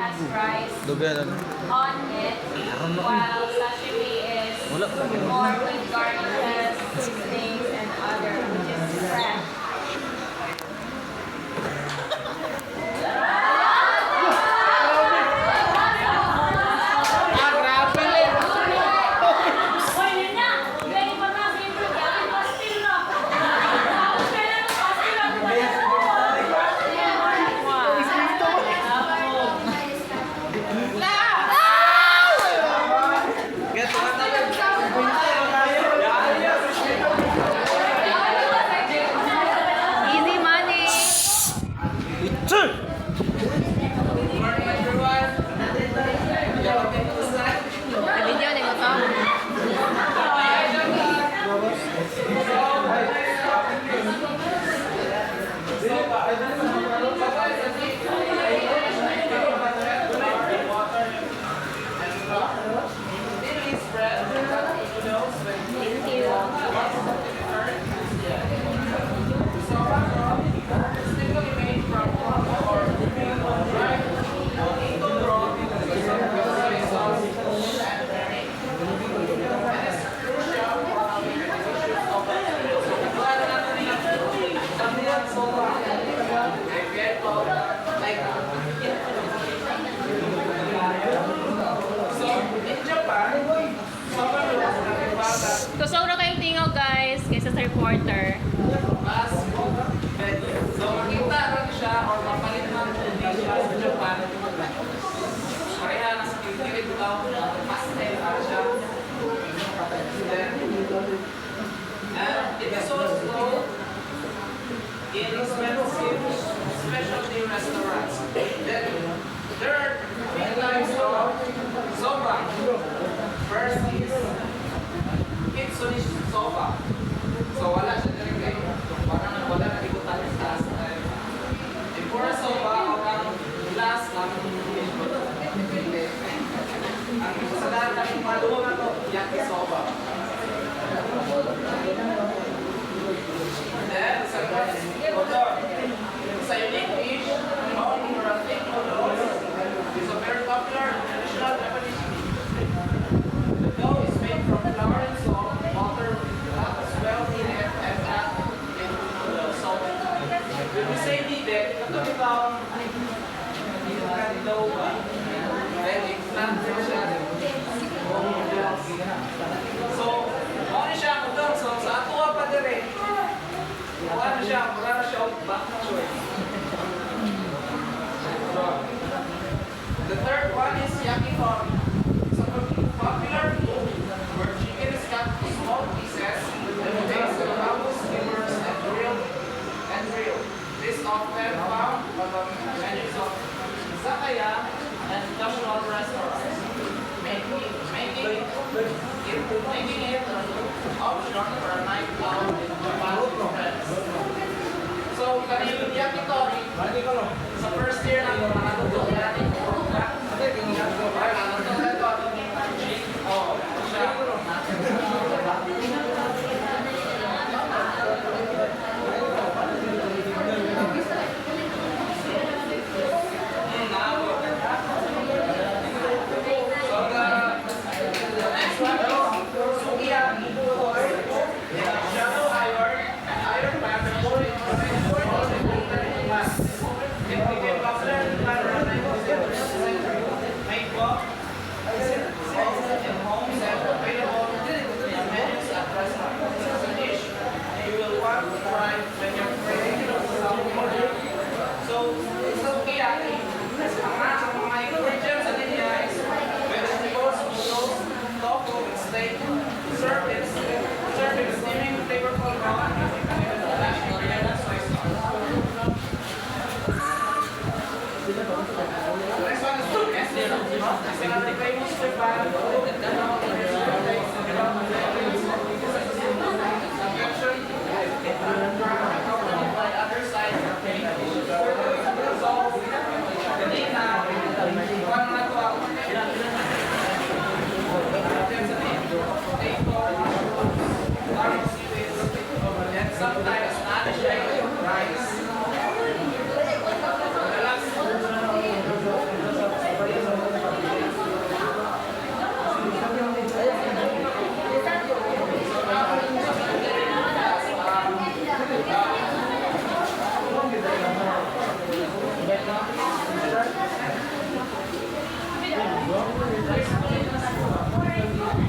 has rice Dugan. on it, while sashimi is more with garnishes, seasonings, and other, which is fresh. Easy money. Video ni mo to. Thank you. Kusog na kayong tingaw guys, kaysa sa reporter. So, makita rin siya or mapalit ng hindi siya sa Japan. Pareha na sa kikilig daw, pastel para siya. And it is also inexpensive specialty restaurants. Then, there are three types of soba. First is Kitsune soba. So, wala siya direct kayo. Wala na ikutan sa taas. Tempura soba o ang glass ng ang sa lahat ng maluwag na to, yakisoba. Then, sa unique dish, known for a thick noodles, is a very popular traditional Japanese dish. The dough is made from flour and salt, water, that is well kneaded and add into the salt. When we say kneaded, ito bitaw yung dough ba? Then, i-plant mo siya. So, ano siya ang udang? So, sa atuwa pa dire, ano siya, mura na siya back na choice. The third one is yakitori. It's a popular food where chicken is cut into small pieces and mixed with bamboo skewers and grilled. This often found on the menus of izakaya and casual restaurants, making it an option for a night out in Japan with friends. So, kanina yakitori, sa first year na nakatuto natin It became popular in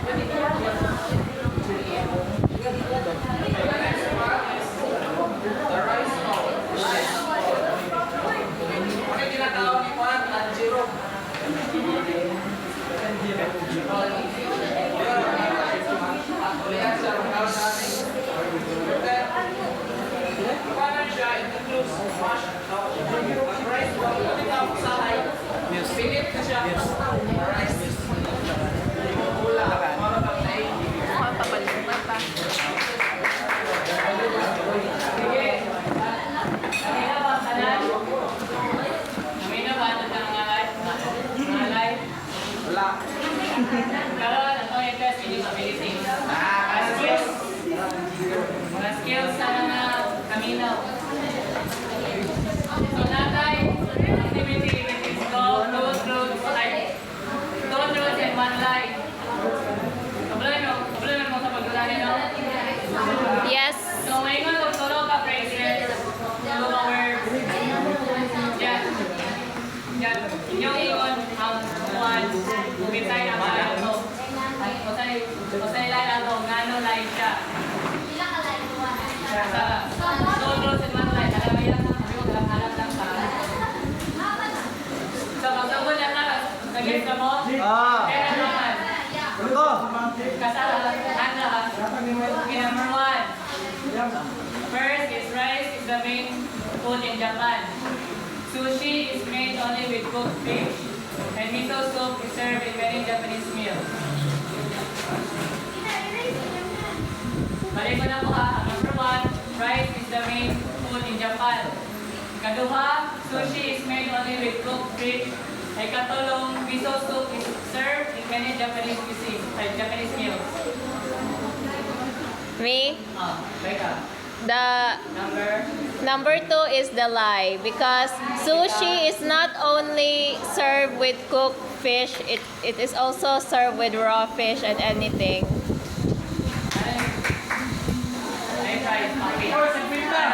The rice bowl. Ano yung tinatawag ni Juan? Tanjiro. Ulihan siya, magkakaroon sa ating Kapanan siya, it includes mash. Ang rice bowl, kung ikaw sa height, pinit na siya. Rice. Ula, para kang naik. Papaluman pa. Sige. Kanina ba, kanan? Kanina ba, ito ng ngalay? Wala. Karoon, ito yung test ini ability. Mga skills sa mga kaminaw. So, natay, activity, which is go, two truths, and one lie. Kabulay mo sa pagdulani, no? Yes. So, may nga magturo ka phrases to our yan. Yan. Inyong ingon ang one bitay na ba ito. Kusay line ato, ngano line siya. Sa two and one line, alam mo yan, sabi ko, alam lang sa. So, magsabon yan na, nag-get ka mo? Kaya naman. Kasala, handa. Okay, number one. First is rice is the main food in Japan. Sushi is made only with cooked fish. And miso soup is served in many Japanese meals. Balik ko na po ha. Number one, rice is the main food in Japan. Ikaduha, sushi is made only with cooked fish. Ikatulong, miso soup is served in many Japanese cuisines, Japanese meals. Me? Becca. The number 2 is the lie because sushi is not only served with cooked fish, it is also served with raw fish and anything.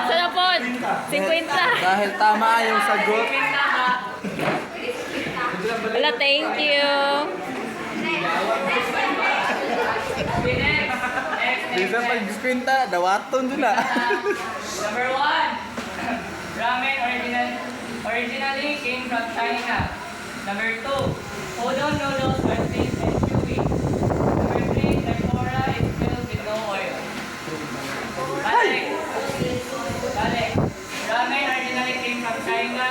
Sana po? 50. Dahil tama yung sagot. Wala, thank you. Bisa pag-kwenta, dawaton dun ah. Number one, ramen originally came from China. Number two, udon noodles are thin and chewy. Number three, tempura is filled with no oil. Balik. Ramen originally came from China.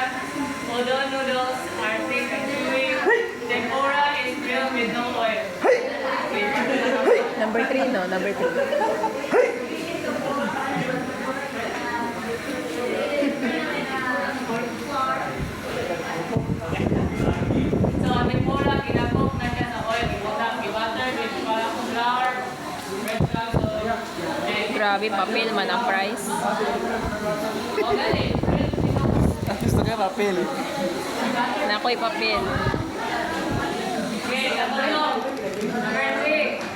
Udon noodles are thick and chewy. Tempura is filled with no oil. Number 3, no? Number 3. So, ang tempura, kinakok na siya sa oil. I-butter with parang flour, breadcrumbs, or egg. Grabe, papel man ang price. O, gali. Gusto ka papel. Nakoy papel. Okay, katulong. Number 3.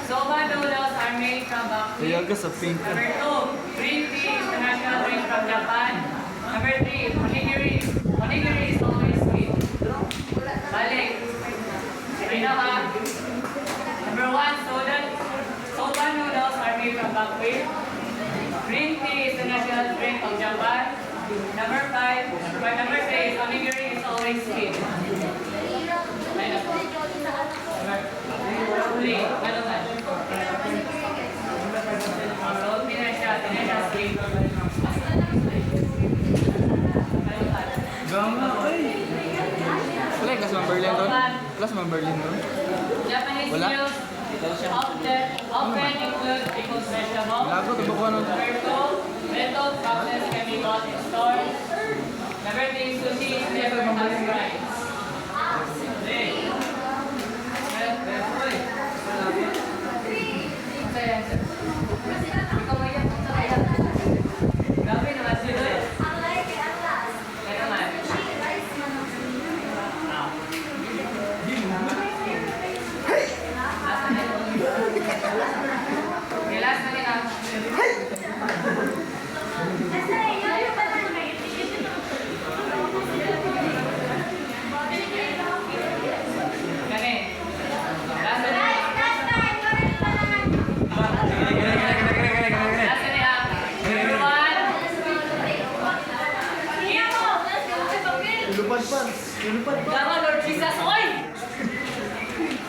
Soba noodles are made from buckwheat. Kaya ka sa pink. Number 2. Green tea is the national drink from Japan. Number 3. Onigiri. Onigiri is always sweet. Balik. I know ha. Number 1. Soba noodles are made from buckwheat. Green tea is the national drink of Japan. Number 5. Number 6. Onigiri is always sweet. Ay na po. Huli. Ano man? So, tinasya sweet. Ano man? Gama ay. Wala yung kasama Berlin doon? Wala sa mga Berlin doon? Japanese Wala? meals often include pickled vegetables. Lago, ito ba ko ano? Number 2, metal boxes can be bought in stores. Number 3, sushi is never has rice. Grabe naman sila eh. Kaya naman. Last na nila. Gama, Lord Jesus, oy!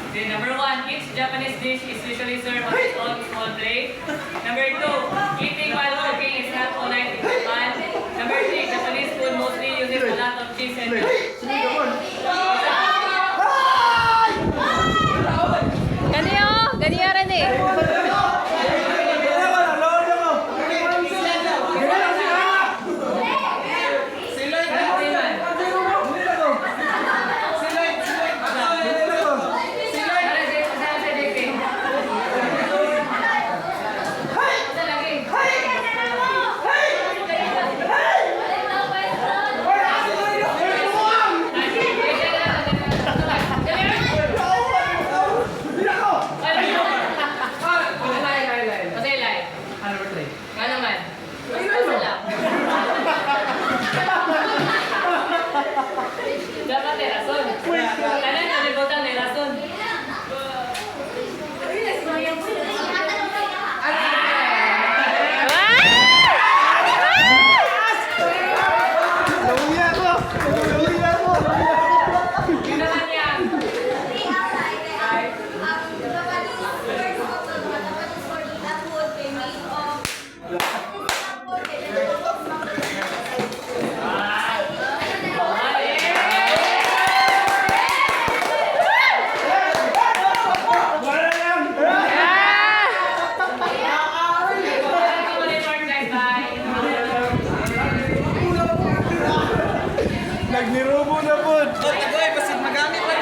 Okay, number 1, each Japanese dish is usually served on its own small plate. Number 2, eating while cooking is not polite in Japan. Number 3, Japanese food mostly uses a lot of cheese and milk. Ganiyo, ganiyo rin eh. Dapat may rason. Kanan, kalibutan may rason. Yun naman yan. Nagnirubo na po.